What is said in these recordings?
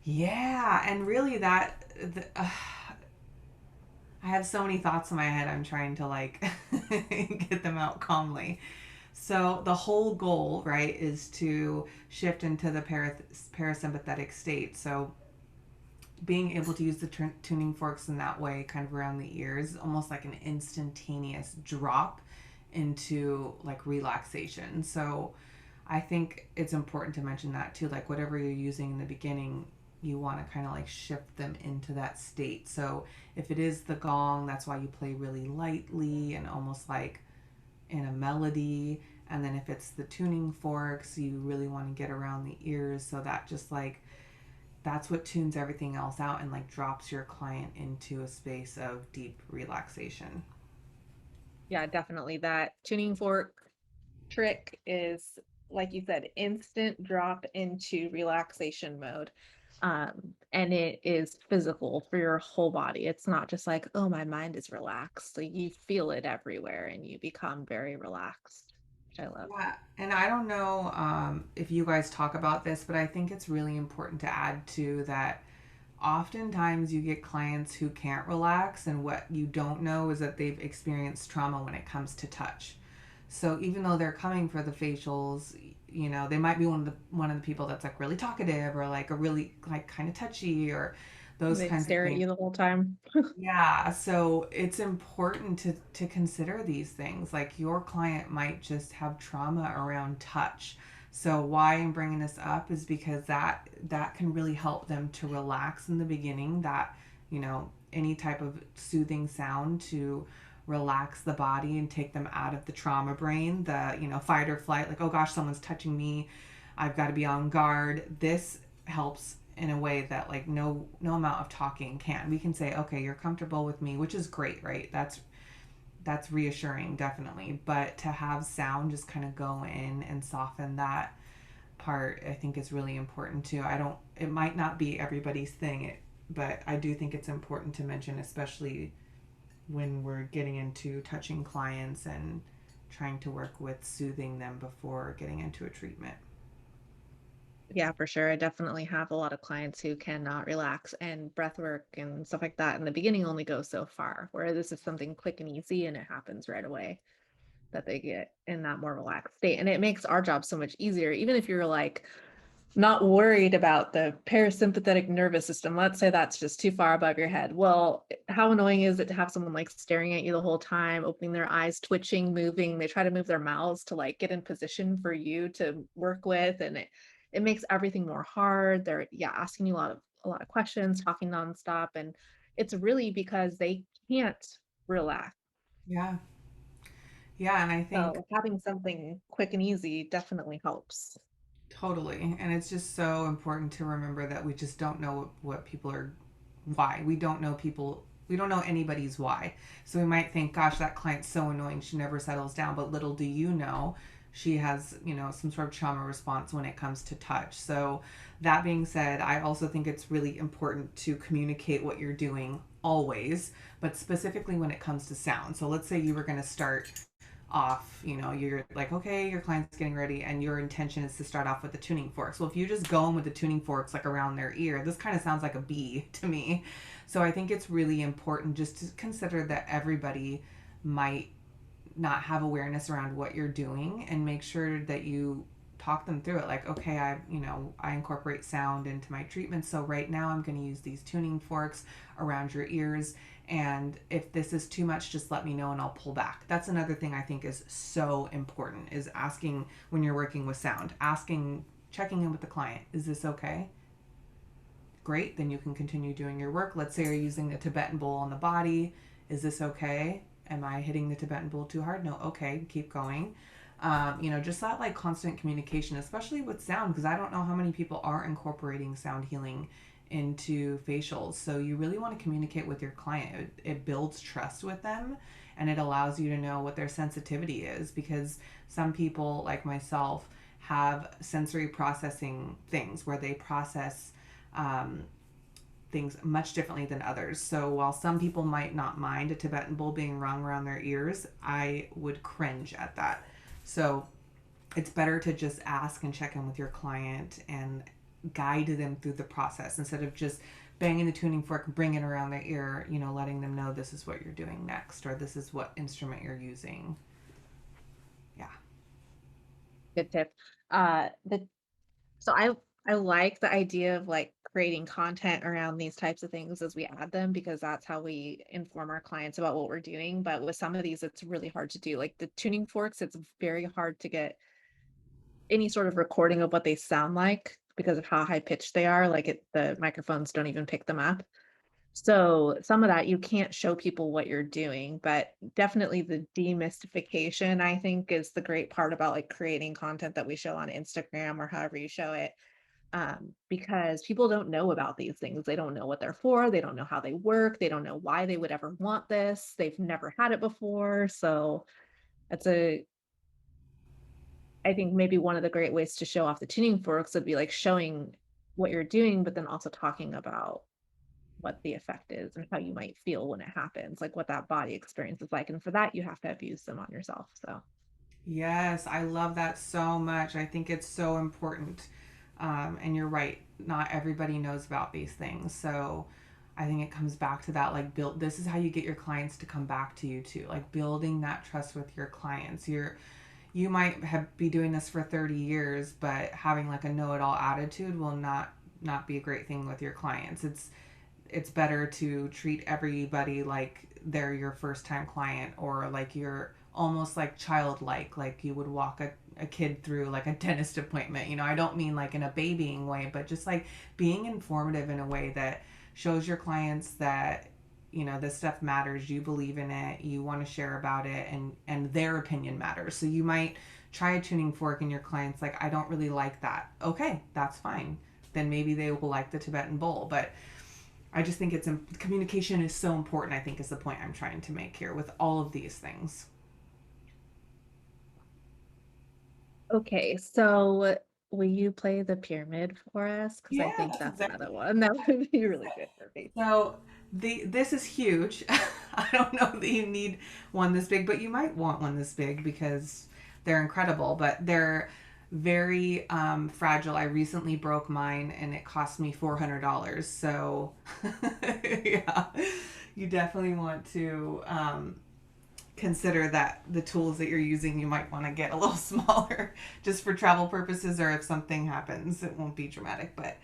Yeah, and really I have so many thoughts in my head. I'm trying to like get them out calmly. So the whole goal, right, is to shift into the parasympathetic state. So being able to use the tuning forks in that way, kind of around the ears, almost like an instantaneous drop into like relaxation. So I think it's important to mention that too. Like whatever you're using in the beginning, you want to kind of like shift them into that state. So if it is the gong, that's why you play really lightly and almost like in a melody. And then if it's the tuning forks, you really want to get around the ears. So that just like that's what tunes everything else out and like drops your client into a space of deep relaxation. Yeah, definitely. That tuning fork trick is, like you said, instant drop into relaxation mode. And it is physical for your whole body. It's not just like, oh, my mind is relaxed. Like you feel it everywhere and you become very relaxed, which I love. Yeah, and I don't know if you guys talk about this, but I think it's really important to add to that. Oftentimes, you get clients who can't relax, and what you don't know is that they've experienced trauma when it comes to touch. So even though they're coming for the facials, they might be one of the people that's like really talkative or like a really like kind of touchy or those They kinds of stare at things. you the whole time. Yeah, so it's important to consider these things. Like your client might just have trauma around touch. So why I'm bringing this up is because that can really help them to relax in the beginning. That any type of soothing sound to relax the body and take them out of the trauma brain, the fight or flight. Like, oh gosh, someone's touching me, I've got to be on guard. This helps in a way that like no amount of talking can. We can say, okay, you're comfortable with me, which is great, right? That's reassuring, definitely. But to have sound just kind of go in and soften that part, I think is really important too. I don't. It might not be everybody's thing, but I do think it's important to mention, especially when we're getting into touching clients and trying to work with soothing them before getting into a treatment. Yeah, for sure. I definitely have a lot of clients who cannot relax, and breath work and stuff like that in the beginning only goes so far. Where this is something quick and easy and it happens right away that they get in that more relaxed state. And it makes our job so much easier, even if you're like not worried about the parasympathetic nervous system. Let's say that's just too far above your head. Well, how annoying is it to have someone like staring at you the whole time, opening their eyes, twitching, moving? They try to move their mouths to like get in position for you to work with, and it makes everything more hard. They're asking you a lot of questions, talking nonstop, and it's really because they can't relax. Yeah, yeah, and I think So having something quick and easy definitely helps. totally. And it's just so important to remember that we just don't know what people are, why. We don't know people, we don't know anybody's why. So we might think, gosh, that client's so annoying. She never settles down. But little do you know, she has, some sort of trauma response when it comes to touch. So that being said, I also think it's really important to communicate what you're doing always, but specifically when it comes to sound. So let's say you were going to start off, you're like, okay, your client's getting ready and your intention is to start off with the tuning forks. Well, if you just go in with the tuning forks like around their ear, this kind of sounds like a bee to me. So I think it's really important just to consider that everybody might not have awareness around what you're doing and make sure that you talk them through it. Like, okay, I incorporate sound into my treatment, so right now I'm going to use these tuning forks around your ears, and if this is too much, just let me know and I'll pull back. That's another thing I think is so important, is asking when you're working with sound, asking, checking in with the client, is this okay? Great, then you can continue doing your work. Let's say you're using the Tibetan bowl on the body. Is this okay? Am I hitting the Tibetan bowl too hard? No, okay, keep going. Just that like constant communication, especially with sound, because I don't know how many people are incorporating sound healing into facials. So you really want to communicate with your client. It builds trust with them and it allows you to know what their sensitivity is, because some people, like myself, have sensory processing things where they process um, things much differently than others. So while some people might not mind a Tibetan bowl being rung around their ears, I would cringe at that. So it's better to just ask and check in with your client and guide them through the process instead of just banging the tuning fork, bringing it around their ear, you know, letting them know this is what you're doing next or this is what instrument you're using. Yeah. Good tip. The So I like the idea of like creating content around these types of things as we add them because that's how we inform our clients about what we're doing. But with some of these, it's really hard to do. Like the tuning forks, it's very hard to get any sort of recording of what they sound like because of how high pitched they are. The microphones don't even pick them up. So some of that you can't show people what you're doing, but definitely the demystification, I think, is the great part about like creating content that we show on Instagram or however you show it, because people don't know about these things. They don't know what they're for. They don't know how they work. They don't know why they would ever want this. They've never had it before. So that's I think maybe one of the great ways to show off the tuning forks would be like showing what you're doing, but then also talking about what the effect is and how you might feel when it happens, like what that body experience is like. And for that, you have to have used them on yourself. So, Yes, I love that so much. I think it's so important. And you're right, not everybody knows about these things. So I think it comes back to that like build this is how you get your clients to come back to you too. Like building that trust with your clients. You might have be doing this for 30 years, but having like a know-it-all attitude will not be a great thing with your clients. It's better to treat everybody like they're your first time client or like you're almost like childlike, like you would walk a kid through like a dentist appointment. You know, I don't mean like in a babying way, but just like being informative in a way that shows your clients that you know this stuff matters, you believe in it, you want to share about it, and their opinion matters. So you might try a tuning fork and your clients like I don't really like that. Okay, that's fine, then maybe they will like the Tibetan bowl. But I just think it's communication is so important. I think is the point I'm trying to make here with all of these things. okay. So, will you play the pyramid for us? Because I Yeah, think that's that's exactly. another one that would be really good for Facebook. So this is huge. I don't know that you need one this big, but you might want one this big because they're incredible. But they're very fragile. I recently broke mine, and it cost me $400. So yeah, you definitely want to consider that the tools that you're using you might want to get a little smaller just for travel purposes, or if something happens it won't be dramatic. But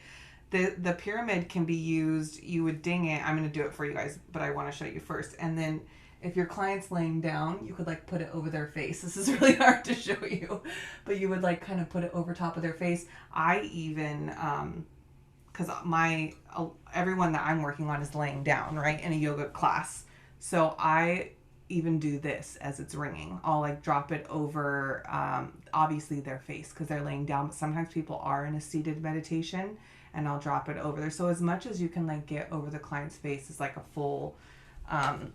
the pyramid can be used. You would ding it. I'm going to do it for you guys, but I want to show you first. And then if your client's laying down, you could like put it over their face. This is really hard to show you, but you would like kind of put it over top of their face. I even because my everyone that I'm working on is laying down, right, in a yoga class. So I even do this as it's ringing. I'll like drop it over, obviously their face because they're laying down. But sometimes people are in a seated meditation, and I'll drop it over there. So as much as you can like get over the client's face is like a full um,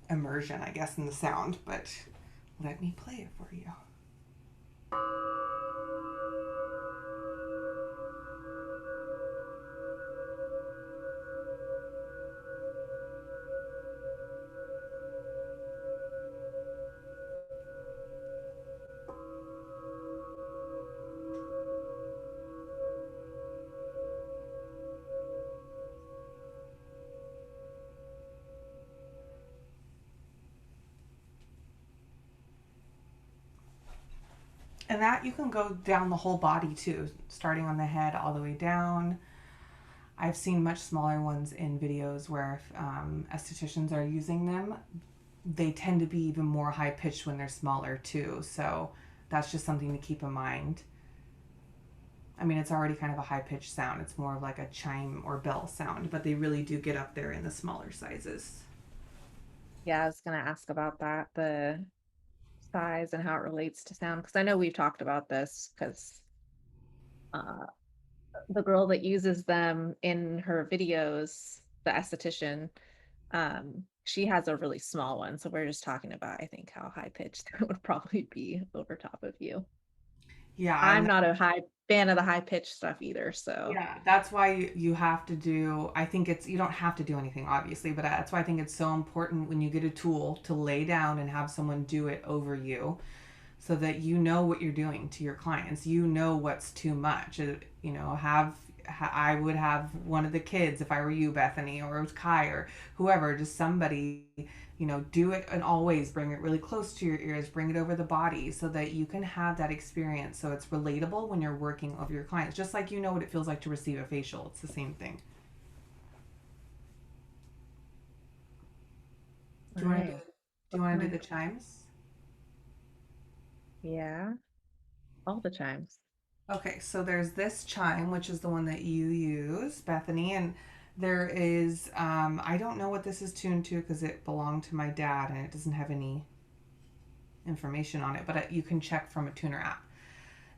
immersion, I guess, in the sound. But let me play it for you. And that you can go down the whole body too, starting on the head all the way down. I've seen much smaller ones in videos where estheticians are using them. They tend to be even more high pitched when they're smaller too. So that's just something to keep in mind. I mean, it's already kind of a high pitched sound. It's more of like a chime or bell sound, but they really do get up there in the smaller sizes. Yeah, I was going to ask about that, the size and how it relates to sound, because I know we've talked about this because uh, the girl that uses them in her videos, the esthetician, she has a really small one. So we're just talking about, I think, how high pitched that would probably be over top of you. Yeah, I'm and not a high fan of the high pitched stuff either. So yeah, that's why you have to do, I think it's, you don't have to do anything, obviously, but that's why I think it's so important when you get a tool to lay down and have someone do it over you. so that you know what you're doing to your clients. You know what's too much. I would have one of the kids, if I were you, Bethany, or it was Kai, or whoever, just somebody, do it, and always bring it really close to your ears, bring it over the body so that you can have that experience, so it's relatable when you're working over your clients, just like you know what it feels like to receive a facial. It's the same thing. All Do you want to do right. do What you want can to do I? the chimes? Yeah, all the chimes. Okay, so there's this chime, which is the one that you use, Bethany, and there is, I don't know what this is tuned to because it belonged to my dad and it doesn't have any information on it, but you can check from a tuner app.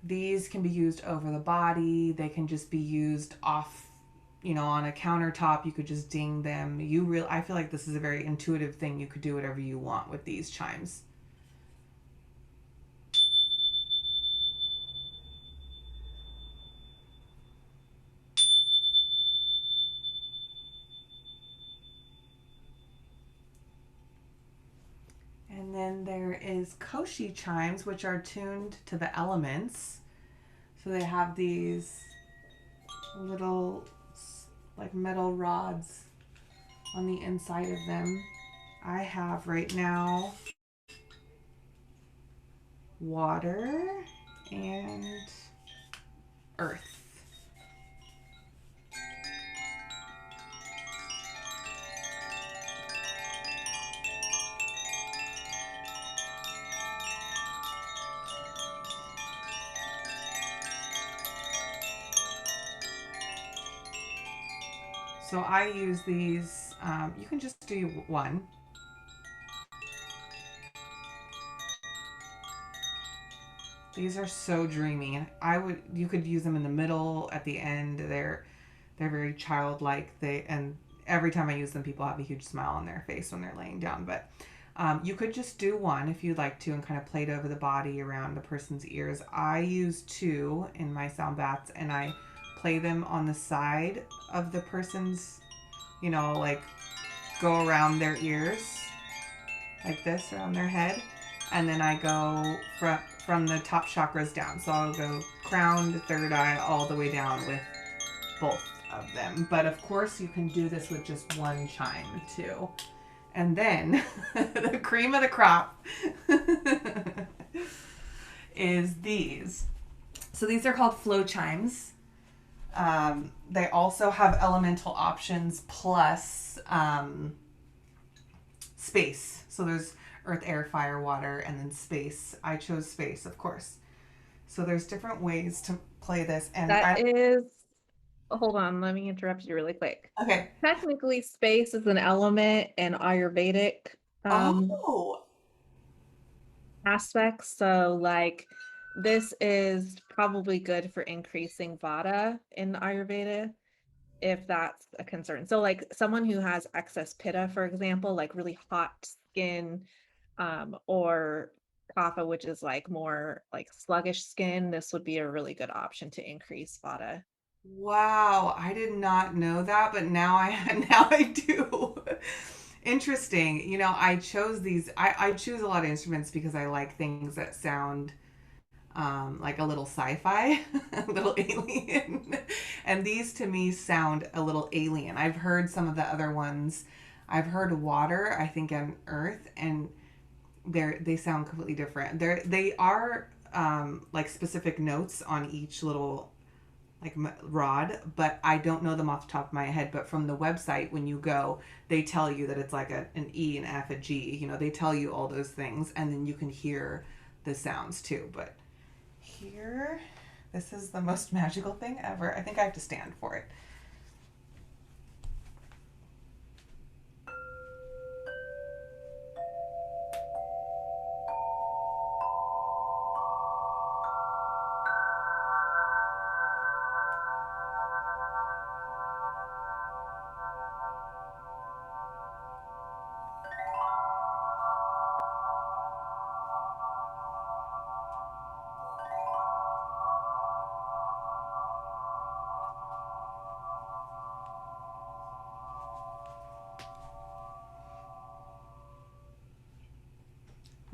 These can be used over the body, they can just be used off, on a countertop. You could just ding them. I feel like this is a very intuitive thing. You could do whatever you want with these chimes. And then there is Koshi chimes, which are tuned to the elements. So they have these little like metal rods on the inside of them. I have right now water and earth. So I use these. You can just do one. These are so dreamy. You could use them in the middle, at the end. They're very childlike. And every time I use them, people have a huge smile on their face when they're laying down. But you could just do one if you'd like to, and kind of play it over the body around the person's ears. I use two in my sound baths, and I play them on the side of the person's, like go around their ears like this, around their head, and then I go from the top chakras down. So I'll go crown to third eye all the way down with both of them. But of course, you can do this with just one chime too. And then the cream of the crop is these. So these are called flow chimes. They also have elemental options plus space. So there's earth, air, fire, water, and then space. I chose space, of course. So there's different ways to play this. And That is, hold on, let me interrupt you really quick. Okay. Technically, space is an element in Ayurvedic Oh, aspects. So, like, this is probably good for increasing Vata in Ayurveda, if that's a concern. So, like, someone who has excess Pitta, for example, like really hot skin, or Kapha, which is like more like sluggish skin, this would be a really good option to increase Vata. wow. I did not know that, but now now I do. Interesting. I chose these. I choose a lot of instruments because I like things that sound like a little sci-fi, a little alien. And these to me sound a little alien. I've heard some of the other ones. I've heard water, I think, and earth, and they sound completely different. They are like specific notes on each little like rod, but I don't know them off the top of my head. But from the website, when you go, they tell you that it's like an E, an F, a G. They tell you all those things, and then you can hear the sounds too. But here, this is the most magical thing ever. I think I have to stand for it.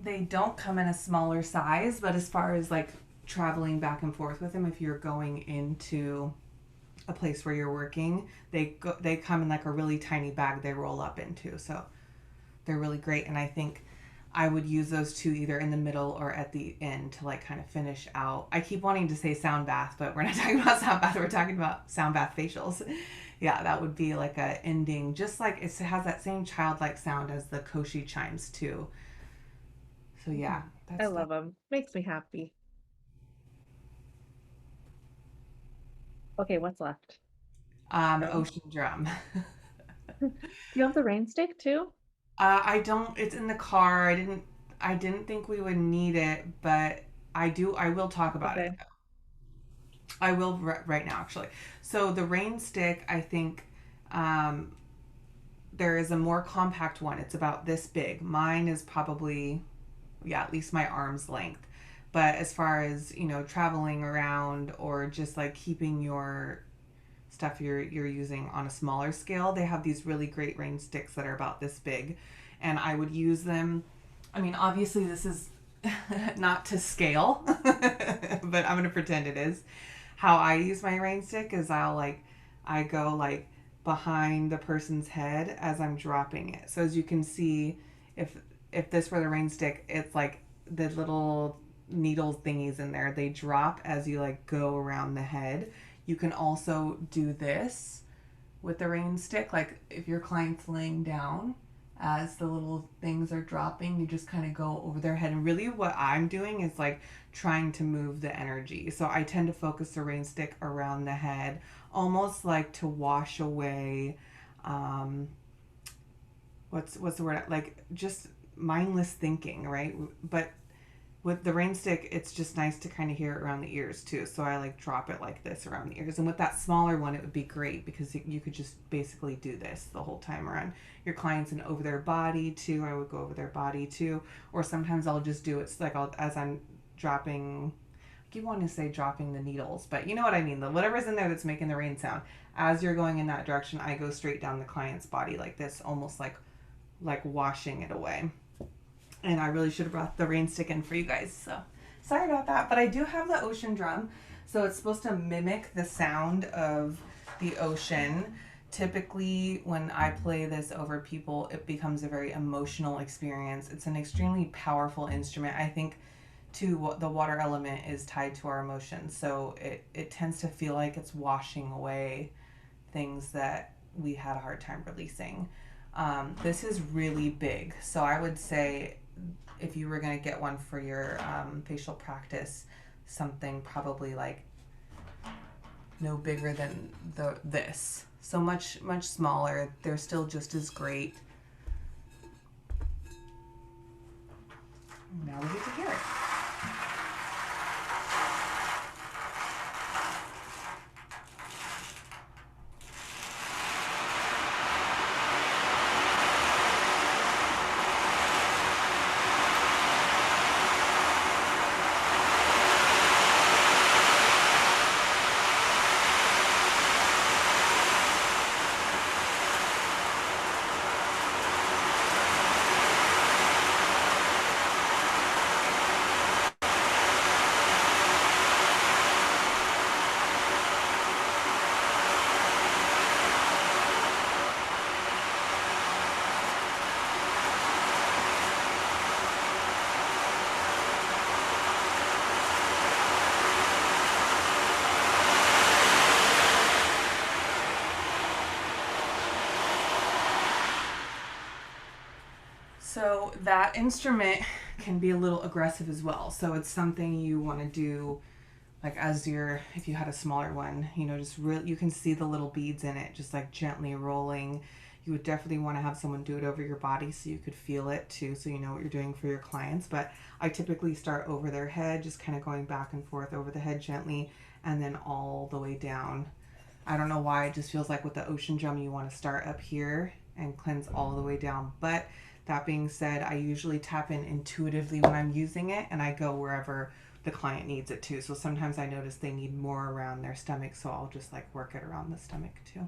They don't come in a smaller size, but as far as like traveling back and forth with them, if you're going into a place where you're working, they come in like a really tiny bag they roll up into. So they're really great, and I think I would use those two either in the middle or at the end to like kind of finish out. I keep wanting to say sound bath, but we're not talking about sound bath. We're talking about sound bath facials. Yeah, that would be like a ending, just like it has that same childlike sound as the Koshi chimes too. So yeah, I that's that. love them. Makes me happy. Okay, what's left? Drum. Ocean drum. Do you have the rain stick too? I don't. It's in the car. I didn't think we would need it, but I do. I will talk about it. Okay. I will right now, actually. So the rain stick, I think, um, there is a more compact one. It's about this big. Mine is probably, yeah, at least my arm's length. But as far as traveling around or just like keeping your stuff you're using on a smaller scale, they have these really great rain sticks that are about this big, and I would use them. I mean, obviously this is not to scale, but I'm gonna pretend it is. How I use my rain stick is I go like behind the person's head as I'm dropping it. So as you can see, if if this were the rain stick, it's like the little needle thingies in there. They drop as you like go around the head. You can also do this with the rain stick. Like if your client's laying down, as the little things are dropping, you just kind of go over their head. And really, what I'm doing is like trying to move the energy. So I tend to focus the rain stick around the head, almost like to wash away. Um, what's the word? Like just mindless thinking, right? But with the rain stick, it's just nice to kind of hear it around the ears too. So I like drop it like this around the ears. And with that smaller one, it would be great because you could just basically do this the whole time around your clients and over their body too. I would go over their body too. Or sometimes I'll just do it like as I'm dropping. I keep wanting to say dropping the needles, but you know what I mean. The whatever's in there that's making the rain sound. As you're going in that direction, I go straight down the client's body like this, almost like washing it away. And I really should have brought the rain stick in for you guys. So sorry about that. But I do have the ocean drum. So it's supposed to mimic the sound of the ocean. Typically, when I play this over people, it becomes a very emotional experience. It's an extremely powerful instrument. I think, too, what the water element is tied to our emotions. So it tends to feel like it's washing away things that we had a hard time releasing. This is really big. So I would say if you were going to get one for your facial practice, something probably like no bigger than this. So much smaller. They're still just as great. Now we get to hear it. So that instrument can be a little aggressive as well. So it's something you want to do like as you're if you had a smaller one, just really you can see the little beads in it just like gently rolling. You would definitely want to have someone do it over your body so you could feel it too, so you know what you're doing for your clients. But I typically start over their head, just kind of going back and forth over the head gently, and then all the way down. I don't know why, it just feels like with the ocean drum you want to start up here and cleanse all the way down. But that being said, I usually tap in intuitively when I'm using it, and I go wherever the client needs it too. So sometimes I notice they need more around their stomach, so I'll just like work it around the stomach too.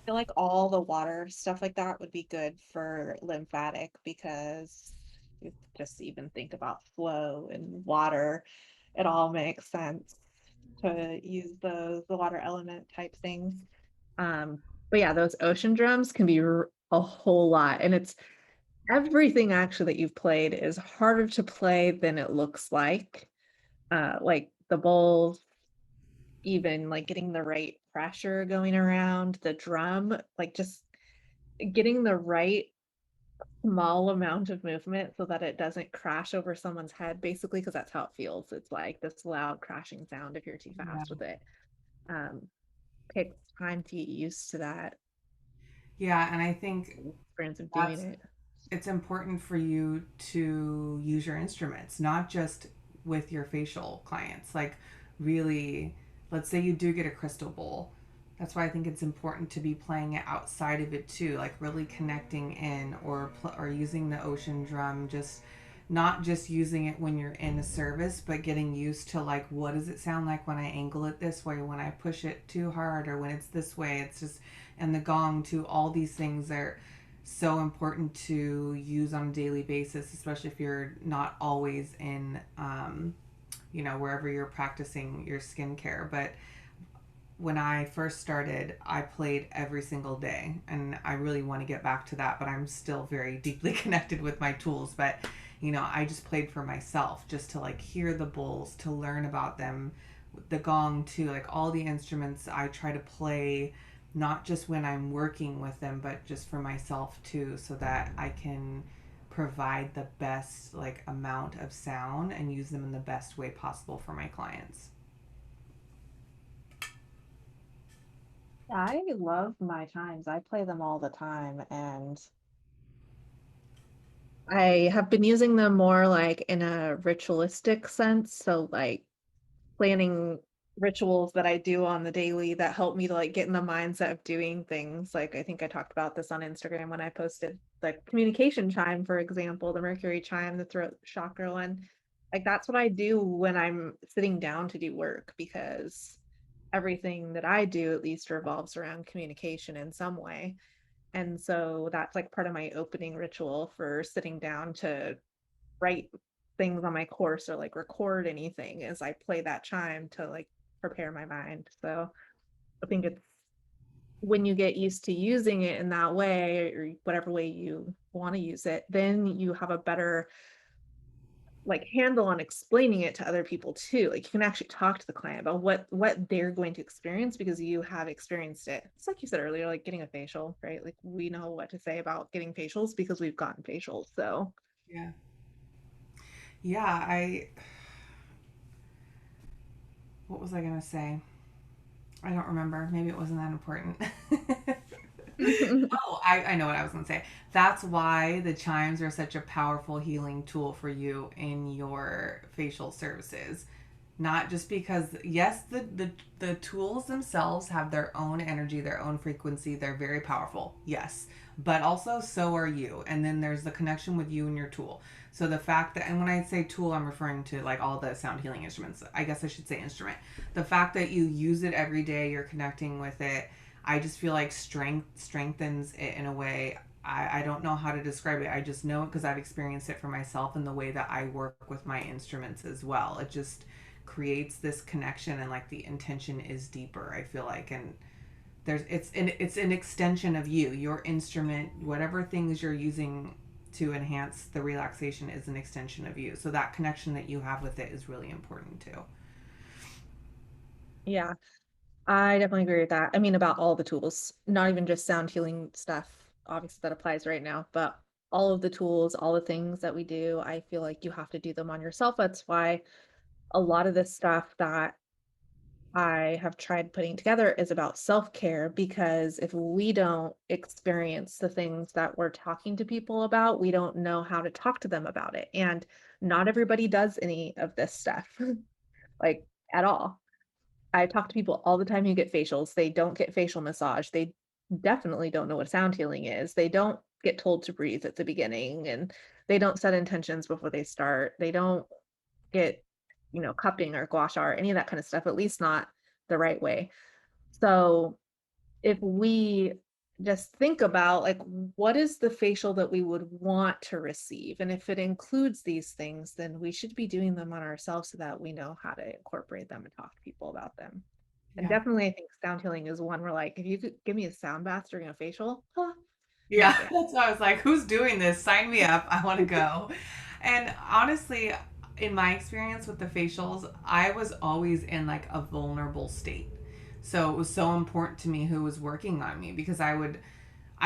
feel like all the water stuff like that would be good for lymphatic because you just even think about flow and water, it all makes sense to use the water element type things. But yeah, those ocean drums can be a whole lot, and it's everything actually that you've played is harder to play than it looks like the bowls, even like getting the right pressure going around the drum, like just getting the right small amount of movement so that it doesn't crash over someone's head, basically, because that's how it feels. It's like this loud crashing sound if you're too Yeah. fast with it. Um, takes time to get used to that Yeah, and I think experience of doing that's it. it's important for you to use your instruments, not just with your facial clients. Like, really, let's say you do get a crystal bowl. That's why I think it's important to be playing it outside of it too, like really connecting in, or using the ocean drum. Just not just using it when you're in a service, but getting used to like what does it sound like when I angle it this way, when I push it too hard, or when it's this way. It's just and the gong too. All these things are so important to use on a daily basis, especially if you're not always in, wherever you're practicing your skincare. But when I first started, I played every single day, and I really want to get back to that. But I'm still very deeply connected with my tools. But I just played for myself, just to like hear the bowls, to learn about them, the gong too, like all the instruments. I try to play not just when I'm working with them, but just for myself too, so that I can provide the best like amount of sound and use them in the best way possible for my clients. I love my chimes. I play them all the time, and I have been using them more like in a ritualistic sense. So, like planning rituals that I do on the daily that help me to like get in the mindset of doing things. Like I think I talked about this on Instagram when I posted the communication chime, for example, the Mercury chime, the throat chakra one. Like that's what I do when I'm sitting down to do work because everything that I do at least revolves around communication in some way. And so that's like part of my opening ritual for sitting down to write things on my course or like record anything as I play that chime to like prepare my mind. So I think it's when you get used to using it in that way or whatever way you want to use it, then you have a better like handle on explaining it to other people too. Like you can actually talk to the client about what they're going to experience because you have experienced it. It's like you said earlier, like getting a facial, right? Like we know what to say about getting facials because we've gotten facials. So Yeah. Yeah, what was I going to say? I don't remember. Maybe it wasn't that important. Oh, I know what I was going to say. That's why the chimes are such a powerful healing tool for you in your facial services. Not just because, yes, the tools themselves have their own energy, their own frequency. They're very powerful. Yes. But also, so are you. And then there's the connection with you and your tool. So the fact that, and when I say tool, I'm referring to like all the sound healing instruments. I guess I should say instrument. The fact that you use it every day, you're connecting with it. I just feel like strengthens it in a way. I don't know how to describe it. I just know it because I've experienced it for myself in the way that I work with my instruments as well. It just creates this connection, and like the intention is deeper, I feel like. And it's an extension of you, your instrument, whatever things you're using to enhance the relaxation is an extension of you, so that connection that you have with it is really important too. yeah, I definitely agree with that. I mean, about all the tools, not even just sound healing stuff, obviously that applies right now, but all of the tools, all the things that we do, I feel like you have to do them on yourself. That's why a lot of this stuff that I have tried putting together is about self-care because if we don't experience the things that we're talking to people about, we don't know how to talk to them about it. And not everybody does any of this stuff, like at all. I talk to people all the time who get facials. They don't get facial massage. They definitely don't know what sound healing is. They don't get told to breathe at the beginning and they don't set intentions before they start. They don't get, cupping or gua sha or any of that kind of stuff, at least not the right way. So if we just think about like what is the facial that we would want to receive, and if it includes these things, then we should be doing them on ourselves so that we know how to incorporate them and talk to people about them. And Yeah. definitely I think sound healing is one where like if you could give me a sound bath during a facial, huh, Yeah, knock it that's why I was like, who's doing this? Sign me up. I want to go. And honestly, in my experience with the facials, I was always in like a vulnerable state. So it was so important to me who was working on me because I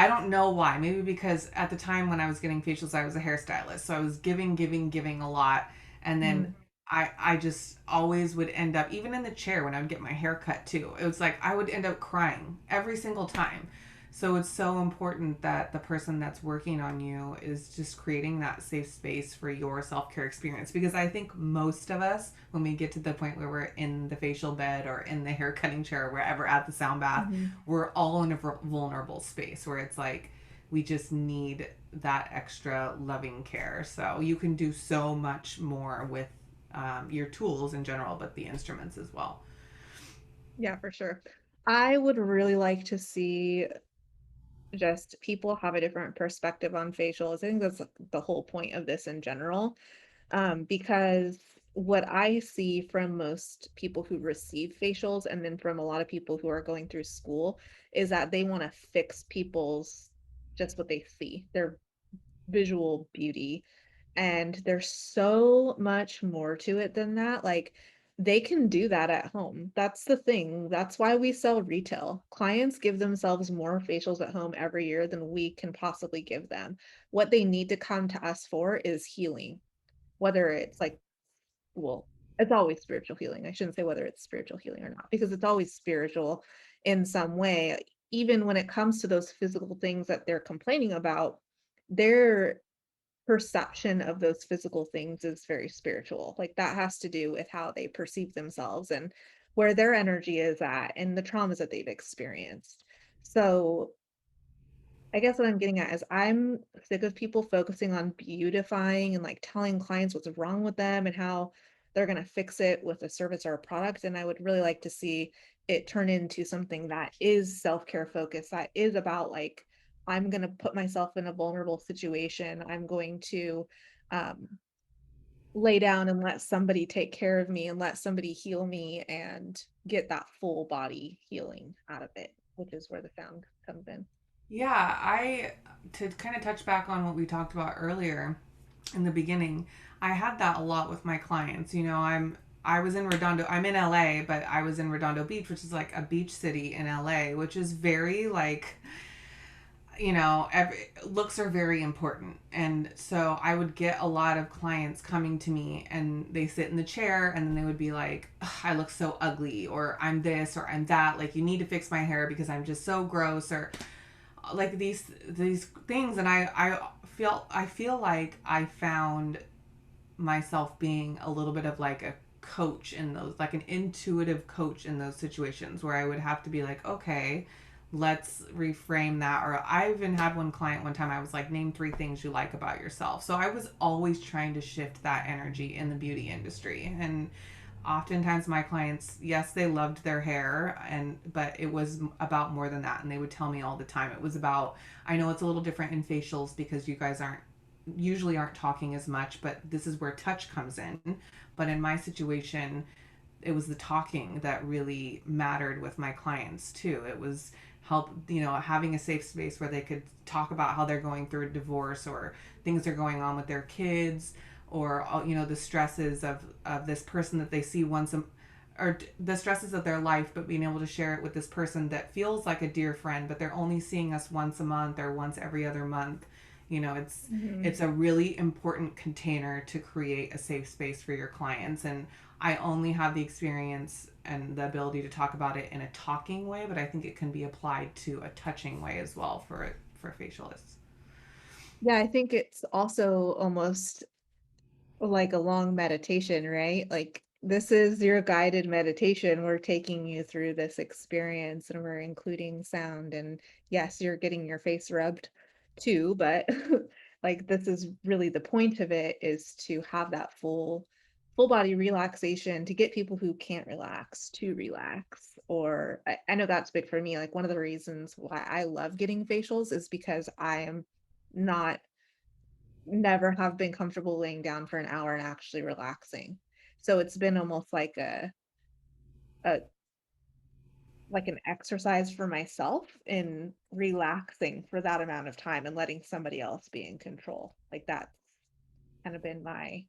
don't know why. Maybe because at the time when I was getting facials, I was a hairstylist. So I was giving, giving, giving a lot. And then out. I just always would end up, even in the chair when I would get my hair cut too, it was like I would end up crying every single time. So it's so important that the person that's working on you is just creating that safe space for your self care experience. Because I think most of us, when we get to the point where we're in the facial bed or in the hair cutting chair or wherever at the sound bath, Mhm. we're all in a vulnerable space where it's like we just need that extra loving care. So you can do so much more with your tools in general, but the instruments as well. Yeah, for sure. I would really like to see just people have a different perspective on facials. I think that's like, the whole point of this in general. Because what I see from most people who receive facials and then from a lot of people who are going through school is that they want to fix people's just what they see, their visual beauty. And there's so much more to it than that. Like they can do that at home. That's the thing. That's why we sell retail. Clients give themselves more facials at home every year than we can possibly give them. What they need to come to us for is healing, whether it's like, well, it's always spiritual healing. I shouldn't say whether it's spiritual healing or not, because it's always spiritual in some way. Even when it comes to those physical things that they're complaining about, their perception of those physical things is very spiritual. Like that has to do with how they perceive themselves and where their energy is at and the traumas that they've experienced. So I guess what I'm getting at is I'm sick of people focusing on beautifying and like telling clients what's wrong with them and how they're going to fix it with a service or a product. And I would really like to see it turn into something that is self-care focused, that is about like, I'm going to put myself in a vulnerable situation. I'm going to um, lay down and let somebody take care of me and let somebody heal me and get that full body healing out of it, which is where the sound comes in. Yeah, I to kind of touch back on what we talked about earlier in the beginning, I had that a lot with my clients. You know, I was in Redondo. I'm in LA, but I was in Redondo Beach, which is like a beach city in LA, which is very like looks are very important. And so I would get a lot of clients coming to me and they sit in the chair and then they would be like, I look so ugly, or I'm this, or I'm that. Like, you need to fix my hair because I'm just so gross, or like these things. And I feel like I found myself being a little bit of like a coach in those, like an intuitive coach in those situations where I would have to be like, okay, let's reframe that. Or I even had one client one time, I was like, name 3 things you like about yourself. So I was always trying to shift that energy in the beauty industry. And oftentimes my clients, yes, they loved their hair, and but it was about more than that. And they would tell me all the time it was about, I know it's a little different in facials because you guys aren't talking as much, but this is where touch comes in. But in my situation, it was the talking that really mattered with my clients too. It was help, having a safe space where they could talk about how they're going through a divorce, or things are going on with their kids, or the stresses of this person that they see once a, or the stresses of their life, but being able to share it with this person that feels like a dear friend, but they're only seeing us once a month or once every other month. It's Mhm. a really important container to create a safe space for your clients. And I only have the experience and the ability to talk about it in a talking way, but I think it can be applied to a touching way as well for facialists. Yeah, I think it's also almost like a long meditation, right? Like this is your guided meditation. We're taking you through this experience and we're including sound. And yes, you're getting your face rubbed too, but like this is really the point of it is to have that full body relaxation to get people who can't relax to relax or I know that's big for me. Like one of the reasons why I love getting facials is because I am not never have been comfortable laying down for an hour and actually relaxing. So it's been almost a like an exercise for myself in relaxing for that amount of time and letting somebody else be in control. Like that's kind of been my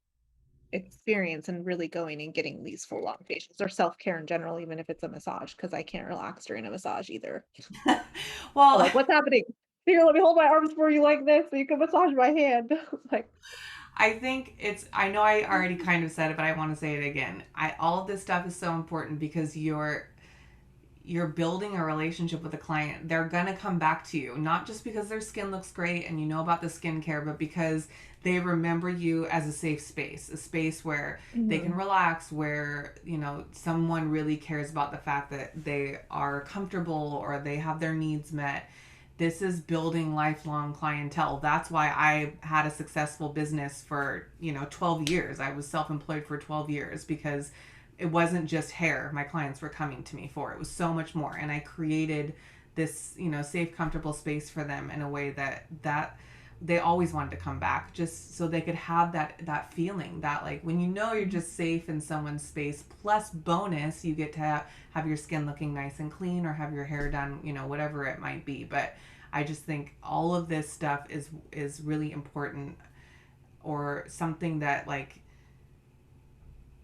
experience and really going and getting these full on facials or self-care in general, even if it's a massage, because I can't relax during a massage either. I'm Well, like, what's happening? Here, let me hold my arms for you like this so you can massage my hand. Like, I think I know I already kind of said it, but I want to say it again. All of this stuff is so important because you're building a relationship with a client. They're going to come back to you, not just because their skin looks great and you know about the skincare, but because they remember you as a safe space, a space where they can mhm. relax, where, someone really cares about the fact that they are comfortable or they have their needs met. This is building lifelong clientele. That's why I had a successful business for, 12 years. I was self-employed for 12 years because it wasn't just hair my clients were coming to me for. It was so much more. And I created this, safe, comfortable space for them in a way that they always wanted to come back, just so they could have that feeling that, like, when you're just safe in someone's space, plus bonus you get to have your skin looking nice and clean or have your hair done, whatever it might be. But I just think all of this stuff is really important, or something that, like,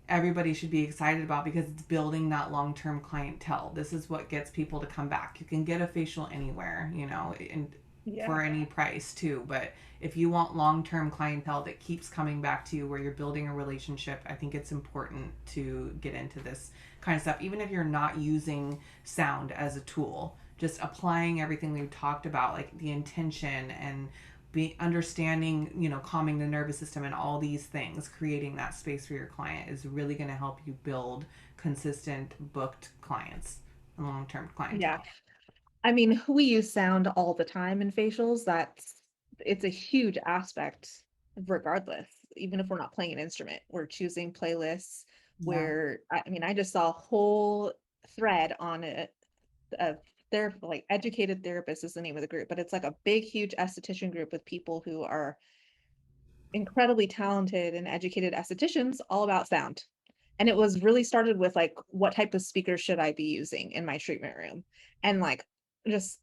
everybody should be excited about, because it's building that long-term clientele. This is what gets people to come back. You can get a facial anywhere, and Yeah. for any price too. But if you want long-term clientele that keeps coming back to you, where you're building a relationship, I think it's important to get into this kind of stuff. Even if you're not using sound as a tool, just applying everything we've talked about, like the intention and be understanding, calming the nervous system and all these things, creating that space for your client is really going to help you build consistent booked clients and long-term Yeah. clientele. I mean, we use sound all the time in facials. It's a huge aspect regardless. Even if we're not playing an instrument, we're choosing playlists Yeah. where I mean, I just saw a whole thread on it of like educated therapist is the name of the group, but it's like a big, huge esthetician group with people who are incredibly talented and educated estheticians all about sound. And it was really started with like, what type of speakers should I be using in my treatment room? And like just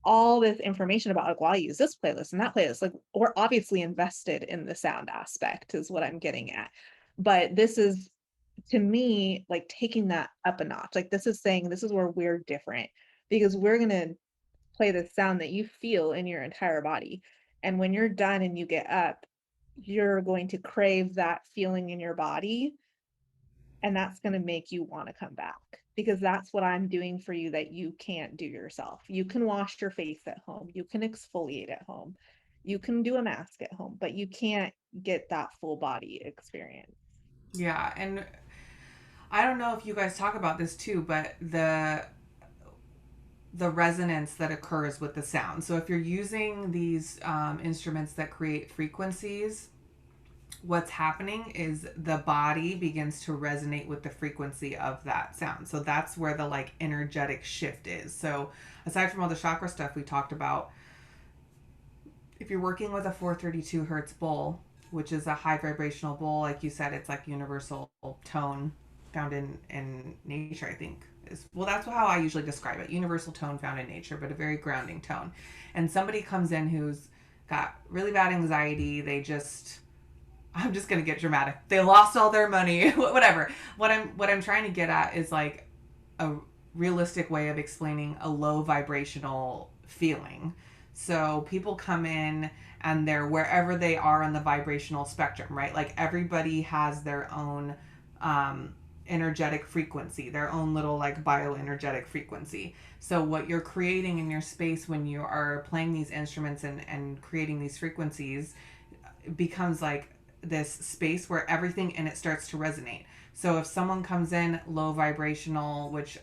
all this information about like, well, I use this playlist and that playlist. Like we're obviously invested in the sound aspect is what I'm getting at. But this is to me like taking that up a notch. Like this is saying this is where we're different because we're gonna play the sound that you feel in your entire body. And when you're done and you get up, you're going to crave that feeling in your body, and that's gonna make you wanna come back, because that's what I'm doing for you that you can't do yourself. You can wash your face at home, you can exfoliate at home, you can do a mask at home, but you can't get that full body experience. Yeah, and I don't know if you guys talk about this too, but the resonance that occurs with the sound. So if you're using these instruments that create frequencies, what's happening is the body begins to resonate with the frequency of that sound. So that's where the, like, energetic shift is. So aside from all the chakra stuff we talked about, if you're working with a 432 hertz bowl, which is a high vibrational bowl, like you said, it's like universal tone found in nature, I think. Well, that's how I usually describe it. Universal tone found in nature, but a very grounding tone. And somebody comes in who's got really bad anxiety. I'm just gonna get dramatic. They lost all their money, whatever. What I'm trying to get at is, like, a realistic way of explaining a low vibrational feeling. So people come in and they're wherever they are on the vibrational spectrum, right? Like, everybody has their own energetic frequency, their own little, like, bioenergetic frequency. So what you're creating in your space when you are playing these instruments and creating these frequencies becomes like this space where everything in it starts to resonate. So if someone comes in low vibrational, which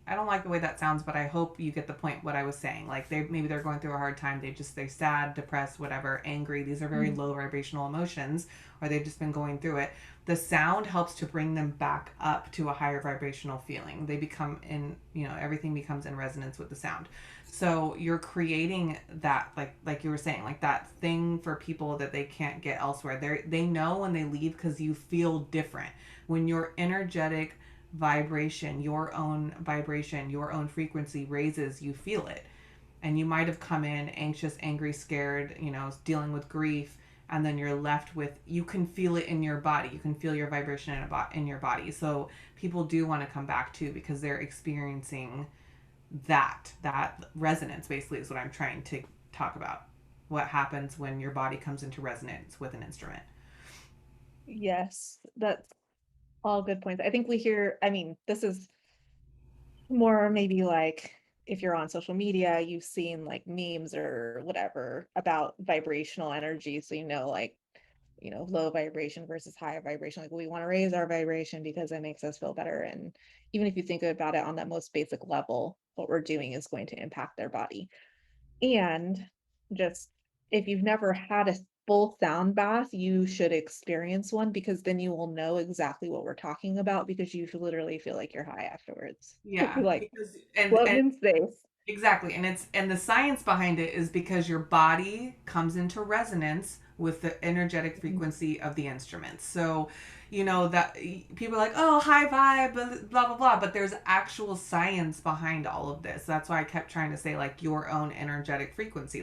I don't like the way that sounds, but I hope you get the point what I was saying. Like maybe they're going through a hard time. They're sad, depressed, whatever, angry. These are very Mhm. low vibrational emotions, or they've just been going through it. The sound helps to bring them back up to a higher vibrational feeling. They become in, everything becomes in resonance with the sound. So you're creating that, like you were saying, like that thing for people that they can't get elsewhere. They know when they leave because you feel different. When your energetic vibration, your own frequency raises, you feel it. And you might have come in anxious, angry, scared, dealing with grief, and then you're left with, you can feel it in your body. You can feel your vibration in your body. So people do want to come back too because they're experiencing that resonance basically is what I'm trying to talk about. What happens when your body comes into resonance with an instrument. Yes, that's all good points. I think we hear, I mean, this is more maybe like if you're on social media, you've seen like memes or whatever about vibrational energy. So, like, low vibration versus high vibration. Like we want to raise our vibration because it makes us feel better. And even if you think about it on that most basic level, what we're doing is going to impact their body. And just if you've never had a full sound bath, you should experience one because then you will know exactly what we're talking about because you should literally feel like you're high afterwards. Yeah, Like because and floating in space. exactly. And the science behind it is because your body comes into resonance with the energetic Mhm. frequency of the instruments. So, that people are like, "Oh, high vibe, blah blah blah," but there's actual science behind all of this. That's why I kept trying to say like your own energetic frequency.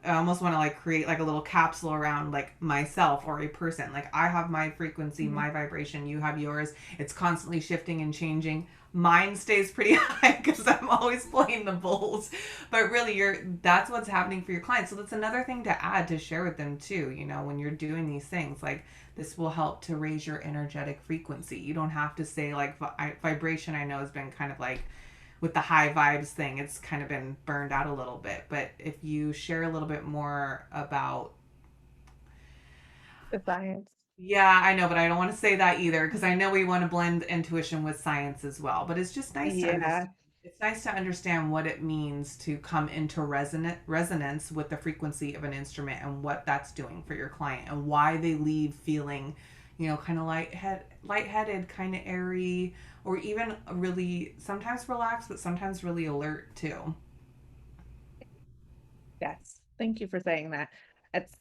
I almost want to like create like a little capsule around like myself or a person. Like I have my frequency, Mhm. my vibration, you have yours. It's constantly shifting and changing. Mine stays pretty high because I'm always playing the bowls. But really, that's what's happening for your clients. So that's another thing to add to share with them too. When you're doing these things, like this will help to raise your energetic frequency. You don't have to say like vibration. I know has been kind of like with the high vibes thing, it's kind of been burned out a little bit. But if you share a little bit more about, The science. yeah, I know, but I don't want to say that either because I know we want to blend intuition with science as well. But it's just nice to Yeah. understand. It's nice to understand what it means to come into resonance with the frequency of an instrument and what that's doing for your client and why they leave feeling, kind of lightheaded, kind of airy, or even really sometimes relaxed, but sometimes really alert too. Yes. Thank you for saying that. That's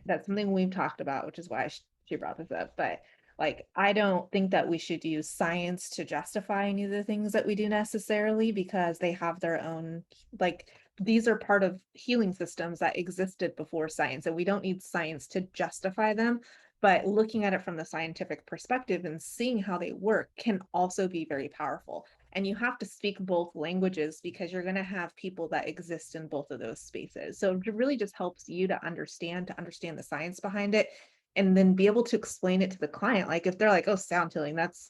that's something we've talked about, which is why she brought this up. But like, I don't think that we should use science to justify any of the things that we do necessarily because they have their own, like, these are part of healing systems that existed before science, and we don't need science to justify them. But looking at it from the scientific perspective and seeing how they work can also be very powerful. And you have to speak both languages because you're going to have people that exist in both of those spaces. So it really just helps you to understand the science behind it and then be able to explain it to the client. Like if they're like, oh, sound healing, that's,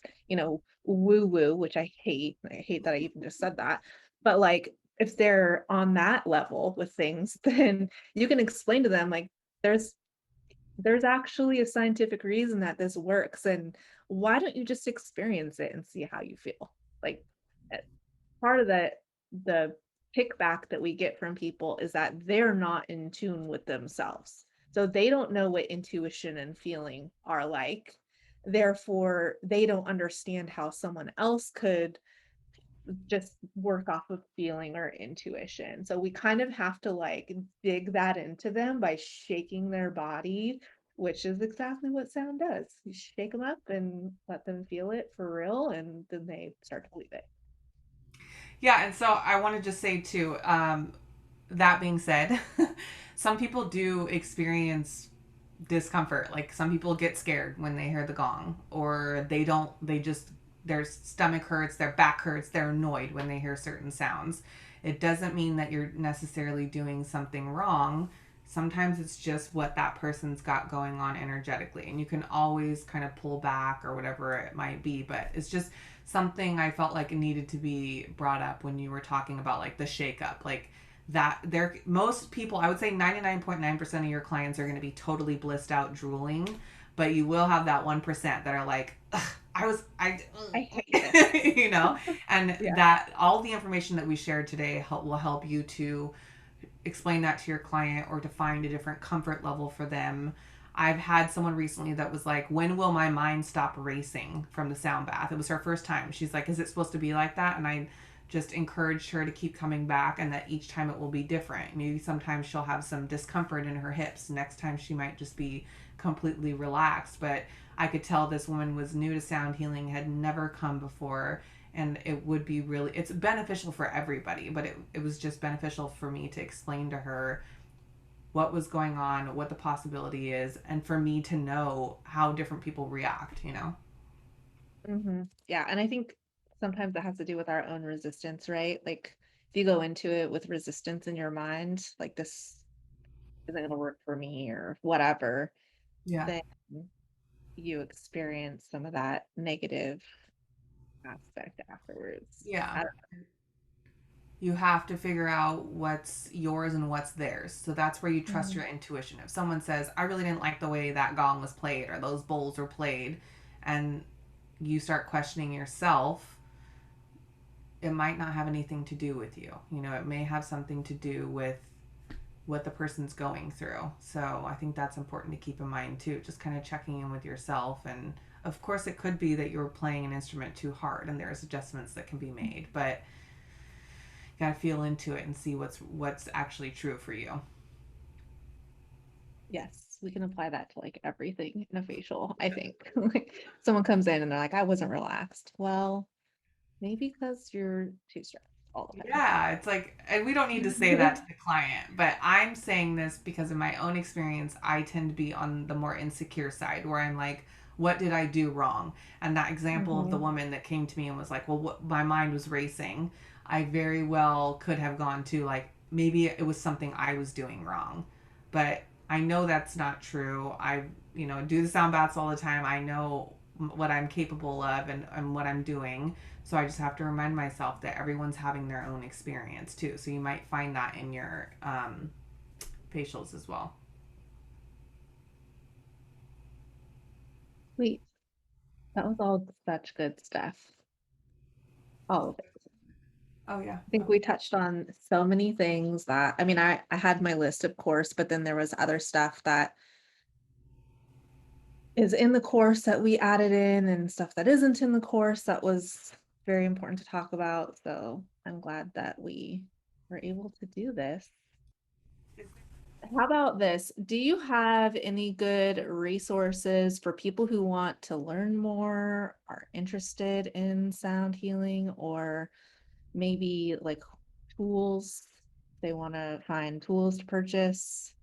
woo woo, which I hate that I even just said that. But like if they're on that level with things, then you can explain to them like there's there's actually a scientific reason that this works, and why don't you just experience it and see how you feel? Like uh, part of the kickback that we get from people is that they're not in tune with themselves. So they don't know what intuition and feeling are like. Therefore, they don't understand how someone else could just work off of feeling or intuition. So we kind of have to like dig that into them by shaking their body, which is exactly what sound does. You shake them up and let them feel it for real, and then they start to believe it. Yeah, and so I want to just say too, that being said, some people do experience discomfort. Like some people get scared when they hear the gong, or they just, their stomach hurts, their back hurts, they're annoyed when they hear certain sounds. It doesn't mean that you're necessarily doing something wrong. Sometimes it's just what that person's got going on energetically, and you can always kind of pull back or whatever it might be. But it's just something I felt like it needed to be brought up when you were talking about like the shakeup. Like that most people, I would say 99.9% of your clients are going to be totally blissed out drooling, but you will have that 1% that are like, "Ugh, I hate this. you know, and Yeah. that all the information that we shared today will help you to explain that to your client or to find a different comfort level for them. I've had someone recently that was like, when will my mind stop racing from the sound bath? It was her first time. She's like, is it supposed to be like that? And I just encouraged her to keep coming back and that each time it will be different. Maybe sometimes she'll have some discomfort in her hips. Next time she might just be completely relaxed. But I could tell this woman was new to sound healing, had never come before, and it would be really, it's beneficial for everybody, but it was just beneficial for me to explain to her what was going on, what the possibility is, and for me to know how different people react, you know. Yeah, and I think sometimes that has to do with our own resistance, right? Like if you go into it with resistance in your mind, like this isn't gonna work for me or whatever, Yeah. then you experience some of that negative aspect afterwards. Yeah, I you have to figure out what's yours and what's theirs. So that's where you trust Mhm. your intuition. If someone says, I really didn't like the way that gong was played or those bowls were played, and you start questioning yourself, it might not have anything to do with you. You know, it may have something to do with what the person's going through. So I think that's important to keep in mind too. Just kind of checking in with yourself. And of course, it could be that you're playing an instrument too hard and there's adjustments that can be made, but you got to feel into it and see what's actually true for you. Yes, we can apply that to like everything in a facial, I think. Like someone comes in and they're like, I wasn't relaxed. Well, maybe because you're too stressed all the time. Yeah, it's like, and we don't need to say that to the client, but I'm saying this because in my own experience, I tend to be on the more insecure side where I'm like, what did I do wrong? And that example of the Mhm. woman that came to me and was like, well, what, my mind was racing. I very well could have gone to like, maybe it was something I was doing wrong, but I know that's not true. I, do the sound baths all the time. I know what I'm capable of and what I'm doing, so I just have to remind myself that everyone's having their own experience too. So you might find that in your facials as well. Sweet. That was all such good stuff. All of it. Oh yeah. I think we touched on so many things that I mean, I had my list, of course, but then there was other stuff that is in the course that we added in and stuff that isn't in the course that was very important to talk about. So I'm glad that we were able to do this. How about this? Do you have any good resources for people who want to learn more, are interested in sound healing, or maybe like tools? They want to find tools to purchase.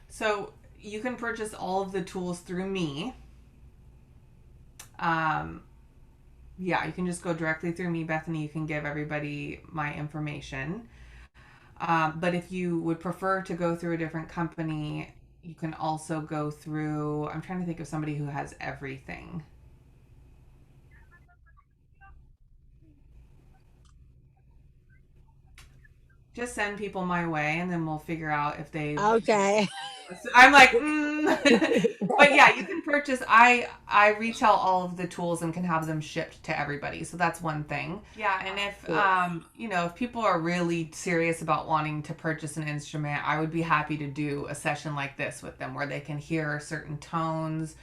So you can purchase all of the tools through me. Um, yeah, you can just go directly through me, Bethany. You can give everybody my information. But if you would prefer to go through a different company, you can also go through. I'm trying to think of somebody who has everything. Just send people my way, and then we'll figure out if they. Okay. I'm like, but yeah, you can purchase. I retail all of the tools and can have them shipped to everybody. So that's one thing. Yeah, and if Cool. if people are really serious about wanting to purchase an instrument, I would be happy to do a session like this with them where they can hear certain tones.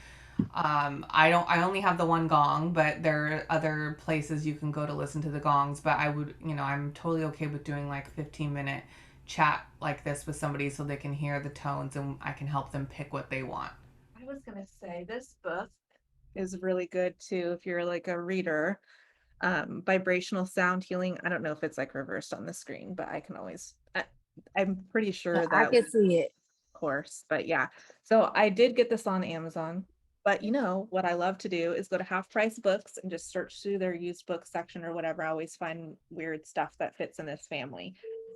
I don't. I only have the one gong, but there are other places you can go to listen to the gongs. But I would, I'm totally okay with doing like a 15-minute chat like this with somebody so they can hear the tones and I can help them pick what they want. I was gonna say this book is really good too if you're like a reader. Vibrational sound healing. I don't know if it's like reversed on the screen, but I can always I'm pretty Yeah, sure I that can see it. course, but yeah. So I did get this on Amazon. But you know what I love to do is go to Half Price Books and just search through their used book section or whatever. I always find weird stuff that fits in this family.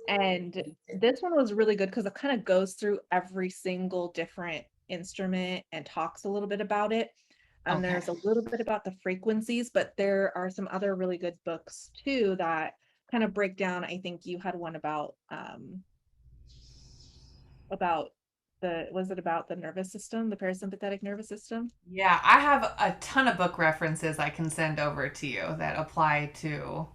And this one was really good because it kind of goes through every single different instrument and talks a little bit about it. And Okay. there's a little bit about the frequencies, but there are some other really good books too that kind of break down. I think you had one about was it about the nervous system, the parasympathetic nervous system? Yeah, I have a ton of book references I can send over to you that apply to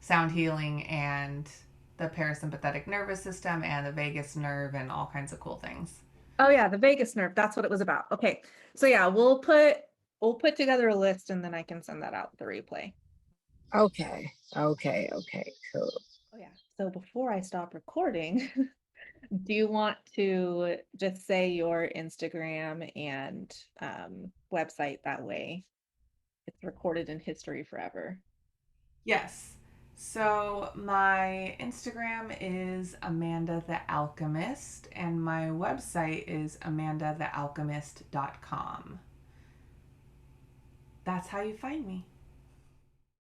sound healing and the parasympathetic nervous system and the vagus nerve and all kinds of cool things. Oh yeah, the vagus nerve. That's what it was about. Okay. So yeah, we'll put together a list and then I can send that out with the replay. Okay. Okay. Okay. Cool. Oh yeah. So before I stop recording, do you want to just say your Instagram and website that way? It's recorded in history forever. Yes. So my Instagram is Amanda the Alchemist and my website is amandathealchemist.com. That's how you find me.